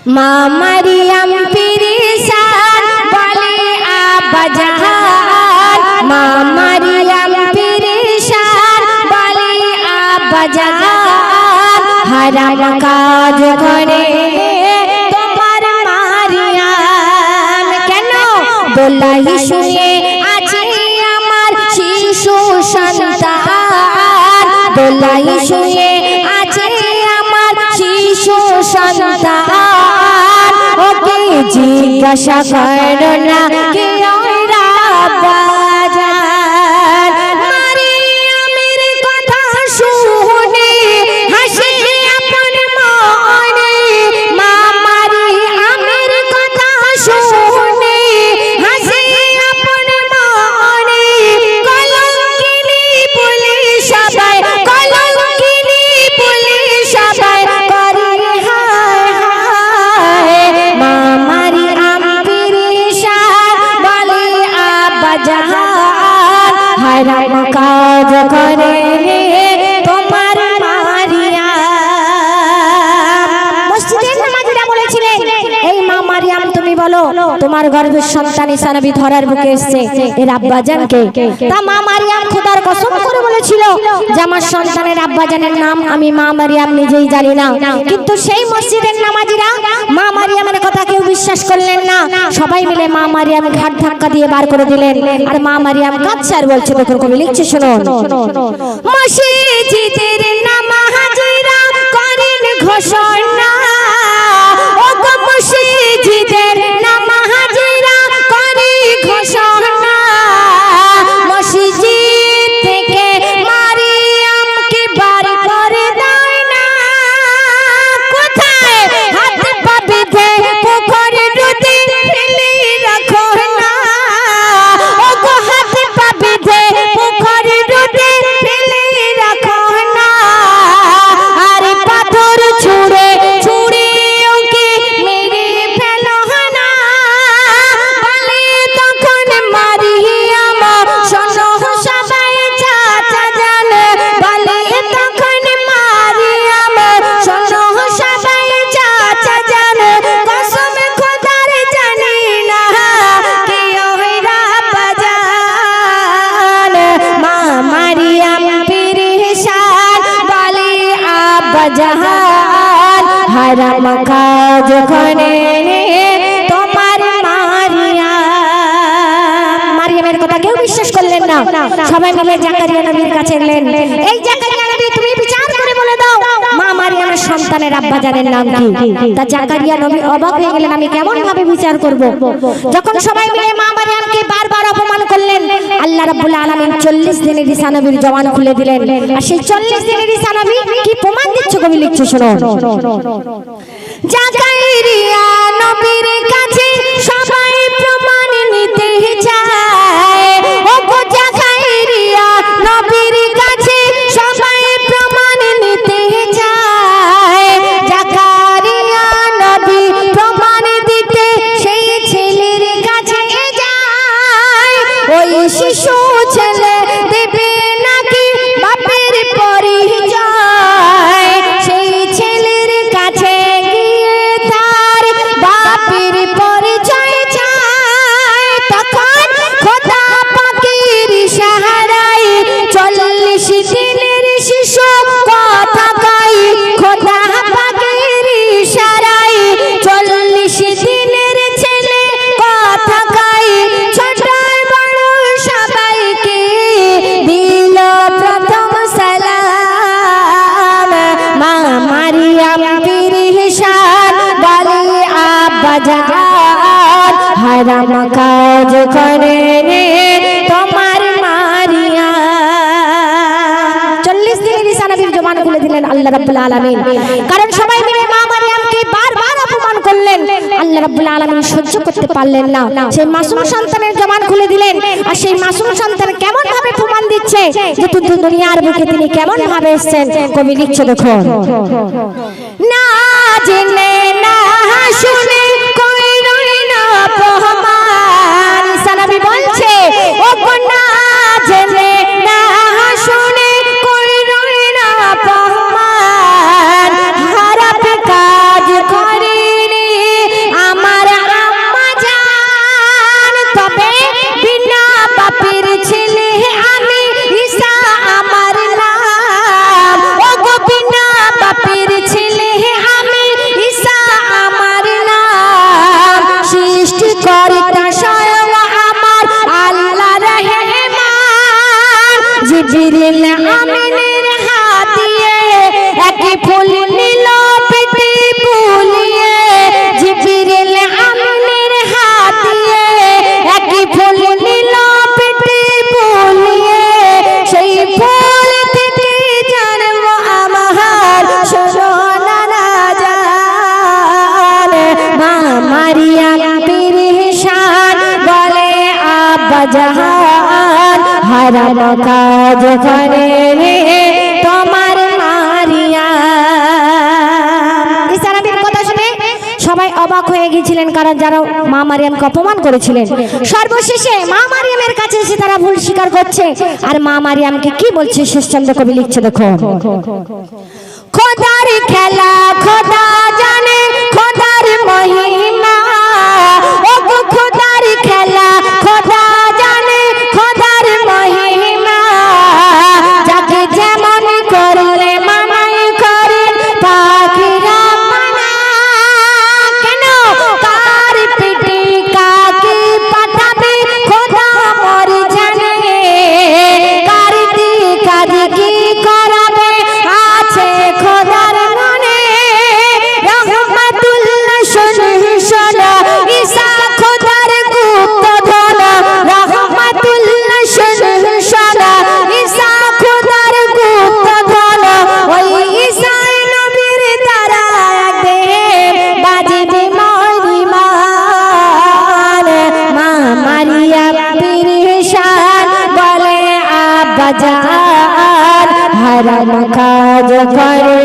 মা মারিয়াম পেরেশান বলে আব্বা জাহান, মা মারিয়াম পেরেশান বলে আব্বা জাহান, হারাম কাজ করে তোমার মারিয়াম। কেন? দোলাই শুয়ে আছে আমার শিশু সন্তান, দোলাই শুয়ে আছে আমার শিশু সন্তান। ওকে জিজ্ঞাসা করো না কে ওরা বাজার। মারিয়ামের কথা শুনে হাসে আপন মনে, মা মারিয়ামের কথা শুনে হাসে আপন মনে। কলঙ্কিনী বলে সবাই, কলঙ্কিনী বলে সবাই করে হায় হায়। মা মারিয়াম পেরেশান বলে আব্বা জাহান, হারাম কাজ করে তোমার মারিয়াম। মসজিদের নামাজীরা বলেছিলেন, এই মা মারিয়াম তুমি বলো তোমার গর্ভের সন্তান ঈসা নবী ধরার বুকে এসেছে এর আব্বাজানকে। তা মা মারিয়াম খোদার কসম করে বলেছিল যে আমার সন্তানের আব্বাজানের নাম আমি মা মারিয়াম নিজেই জানি না। কিন্তু সেই মসজিদের নামাজীরা মা মারিয়ামের কথা কেউ বিশ্বাস করলেন না। সবাই মিলে মা মারিয়াম ঘাট ধাক্কা দিয়ে বার করে দিলেন। আর মা মারিয়াম কাঁদছে আর বলছে, দেখুন কবি লিখছে শুনুন। মসজিদের নামাজীরা করেন ঘোষণা, ও গো মসজিদের নামাজীরা করে ঘোষণা, মসজিদ থেকে মারিয়ামকে বার করে দেয় না। কোথায়? হাত পা বেঁধে পুকুরে ডুবে ফেলে রাখো না, ও গো হাত পা বেঁধে পুকুরে ডুবে ফেলে রাখো না। আরে পাথর ছুঁড়ে ছুঁড়ে ওকে মেরে ফেলো না। বলে তখন মারিয়াম শোনো সবাই চাচা জান, বলে তখন মারিয়াম শোনো সবাই চাচা জান। কসম খোদার জানি না কে ওরা বাজান। মা মারিয়াম পেরেশান বলে আব্বা জাহান, হারাম কাজ করে তোমার মারিয়াম। মারিয়ামের কথা কেউ বিশ্বাস করলেন না। সবাই মিলে জাকারিয়া নবীর কাছে এলেন, এই জাকারিয়া নবী তুমি বিচার করে বলে দাও মা মারিয়ামের সন্তানের আব্বাজানের নাম কি। তা জাকারিয়া নবী অবাক হয়ে গেলেন, আমি কেমন ভাবে বিচার করব। যখন সবাই মিলে মা মারিয়ামকে বারবার অপমান করলেন, আল্লাহ রাব্বুল আলামিন 40 দিনের ঈসা নবীর জবান খুলে দিলেন। আর সেই 40 দিনের ঈসা নবী কি প্রমাণ দিচ্ছে কবি লিখছে শুনুন। জাকারিয়া নবীর কাছে সবাই প্রমাণ নিতে চায়, ও গো জাকারিয়া নবীর কাছে সবাই প্রমাণ নিতে চায়। জাকারিয়া নবী প্রমাণ দিতে সেই ছেলের কাছে যায়। ওই শিশু ছেলে দেবে নাকি বাপের পরিচয়, সেই ছেলের কাছে গিয়ে তার বাপের পরিচয় চায়। তখন খোদা পাকের ইশারায় 40 দিনের শিশু কথা কয়, খোদা পাকের ইশারায় 40 দিনের ছেলে কথা কয়। ছোট বড় সবাইকে দিল প্রথম সালাম। মা মারিয়াম পেরেশান বলে আব্বা জাহান, হারাম কাজ করে তোমার মারিয়াম। 40 দিনের ঈসা নবীর জবান খুলে দিলেন আল্লাহ রাব্বুল আলামিন। কারণ সবাই মিলে মা মারিয়ামকে বারবার অপমান করলেন, আল্লাহ রাব্বুল আলামিন সহ্য করতে পারলেন না। সেই মাসুম সন্তানের জবান খুলে দিলেন। আর সেই মাসুম সন্তান কেমন ভাবে প্রমাণ দিচ্ছে যে দুনিয়ার বুকে তিনি কেমন ভাবে এসেছেন, কবি লিখছে দেখুন। না জেনে না শুনে কইরই না প্রমাণ, ঈসা নবী বলছে ও না জেনে না শুনে কইরই না প্রমাণ। হারাম কাজ করিনি জিবরিল আমিনের হাত দিয়ে একই ফুল নিল পেটে বুলিয়ে জিবরিল আমিনের হাত দিয়ে একই ফুল নিল পেটে বুলিয়ে সেই ফুল থেকে জন্ম আমার শোনা না জান মা মারিয়াম পেরেশান বলে আব্বা জাহান হারাম কাজ করে রে তোমার মারিয়াম। ঈসা নবীর কথা শুনে সবাই অবাক হয়ে গিয়েছিলেন, কারণ যারা মা মারিয়ামকে অপমান করেছিলেন সর্বশেষে মা মারিয়ামের কাছে এসে তারা ভুল স্বীকার করছে। আর মা মারিয়ামকে কি বলছে শেষচন্দ্র কবি লিখছে দেখো, খোদার খেলা খোদা জানে খোদার মহিমা, ও খোদার খেলা খোদা জানে খোদার মহিমা, যাকে যেমন করলে মানাই করে পাখিরা মানা, কেন কার পেটে কাকে পাঠাবে খোদা মর জানে, কার দিয়ে কাজ কি করাবে আছে খোদার মনে, রহমাতুল্লাহ শোনা ঈসা খোদার গুপ্ত ধন, রহমাতুল্লাহ শোনা ঈসা খোদার গুপ্ত ধন, ওই ঈসা নবীর দ্বারা একদিন বাজবে মরিমান, মা মারিয়াম পেরেশান বলে আব্বা জান হারাম কাজ করে